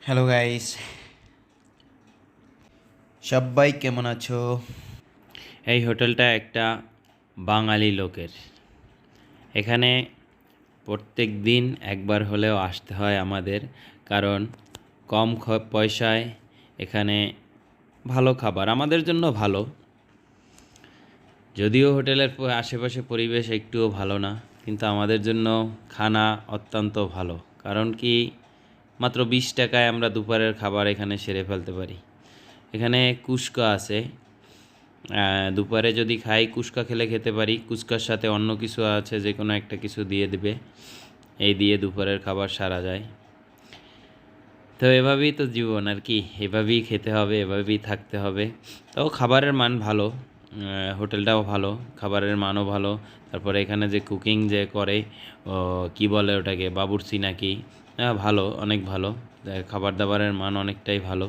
Hello guys, সবাই কেমন আছো? এই হোটেলটা একটা বাঙালি লোকের। এখানে প্রত্যেক দিন একবার হলেও আসতে হয় আমাদের, কারণ কম পয়সায় এখানে ভালো খাবার আমাদের জন্য ভালো। যদিও হোটেলের আশেপাশে পরিবেশ একটুও ভালো না, কিন্তু আমাদের জন্য খানা অত্যন্ত ভালো। কারণ কি, মাত্র 20 টাকায় আমরা দুপুরের খাবার এখানে সেরে ফেলতে পারি। এখানে কুস্কা আছে। দুপুরে যদি খাই, কুস্কা খেতে পারি। কুস্কার সাথে অন্য কিছু আছে, যে কোনো একটা কিছু দিয়ে দিবে, এই দিয়ে দুপুরের খাবার সারা যায়। তো এভাবেই তো জীবন আর কি, এভাবেই খেতে হবে, এভাবেই থাকতে হবে। তো খাবারের মান ভালো, হোটেলটাও ভালো, খাবারের মানও ভালো। তারপরে এখানে যে কুকিং যে করে, কি বলে ওটাকে, বাবুর্চি নাকি, ভালো, অনেক ভালো। খাবার দাবারের মান অনেকটাই ভালো,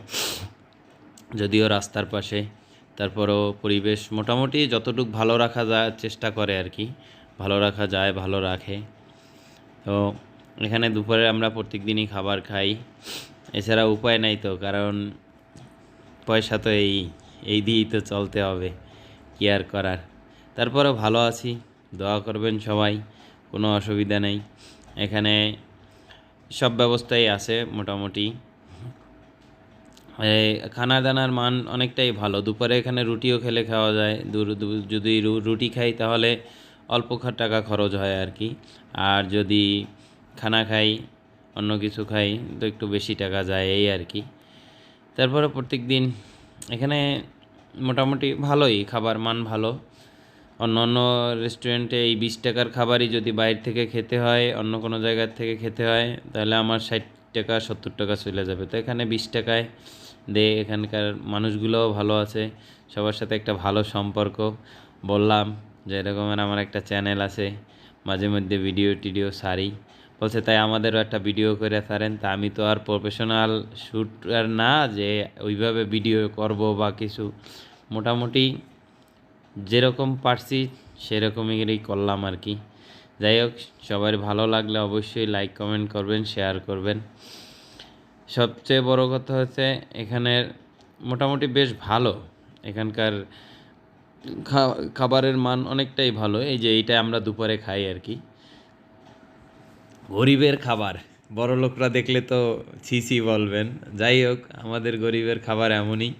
যদিও রাস্তার পাশে। তারপরও পরিবেশ মোটামুটি যতটুকু ভালো রাখা যায় চেষ্টা করে আর কি, ভালো রাখা যায়, ভালো রাখে। তো এখানে দুপুরে আমরা প্রত্যেক দিনই খাবার খাই, এছাড়া উপায় নাই তো, কারণ পয়সা তো এই দিয়েই তো চলতে হবে, কি আর করার। তারপরেও ভালো আছি, দোয়া করবেন সবাই, কোনো অসুবিধা নেই। এখানে সব ব্যবস্থাই আছে মোটামুটি। খানা দানার মান অনেকটাই ভালো। দুপুরে এখানে রুটিও খেলে খাওয়া যায়। যদি রুটি খাই তাহলে অল্প টাকা খরচ হয় আর কি। আর যদি খানা খাই, অন্য কিছু খাই, তো একটু বেশি টাকা যায়, এই আর কি। তারপরে প্রত্যেক দিন এখানে মোটামুটি ভালোই, খাবার মান ভালো। অন্য অন্য রেস্টুরেন্টে এই 20 টাকার খাবারই যদি বাইরে থেকে খেতে হয়, অন্য কোনো জায়গার থেকে খেতে হয়, তাহলে আমার 60 টাকা 70 টাকা চলে যাবে। তো এখানে 20 টাকায় দেয়। এখানকার মানুষগুলোও ভালো আছে, সবার সাথে একটা ভালো সম্পর্ক। বললাম যে এরকমের আমার একটা চ্যানেল আছে, মাঝে মধ্যে ভিডিও টিডিও সারি। বলছে তাই আমাদেরও একটা ভিডিও করে সারেন। তা আমি তো আর প্রফেশনাল শ্যুটার না যে ওইভাবে ভিডিও করব বা কিছু, মোটামুটি যেরকম পারছি সেরকমই করলাম আর কি। যাই হোক, সবার ভালো লাগলে অবশ্যই লাইক কমেন্ট করবেন, শেয়ার করবেন। সবচেয়ে বড় কথা হচ্ছে এখানের মোটামুটি বেশ ভালো। এখানকার খাবারের মান অনেকটাই ভালো। এই যে এইটা আমরা দুপুরে খাই আর কি, গরিবের খাবার। বড় লোকরা দেখলে তো ছি ছি বলবেন। যাই হোক, আমাদের গরিবের খাবার এমনই।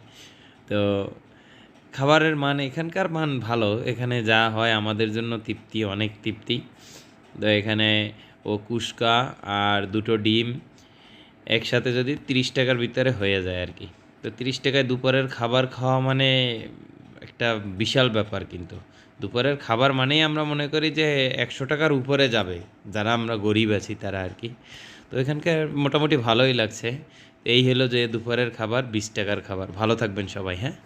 তো খাবারের মান, এখানকার মান ভালো। এখানে যা হয় আমাদের জন্য তৃপ্তি, অনেক তৃপ্তি। তো এখানে কুস্কা আর দুটো ডিম একসাথে যদি 30 টাকার ভিতরে হয়ে যায় আর কি। তো 30 টাকায় দুপুরের খাবার খাওয়া মানে একটা বিশাল ব্যাপার। কিন্তু দুপুরের খাবার মানেই আমরা মনে করি যে 100 টাকার উপরে যাবে, যারা আমরা গরিব আছি তারা আর কি। তো এখানকার মোটামুটি ভালোই লাগছে। এই হলো যে দুপুরের খাবার, 20 টাকার খাবার। ভালো থাকবেন সবাই, হ্যাঁ।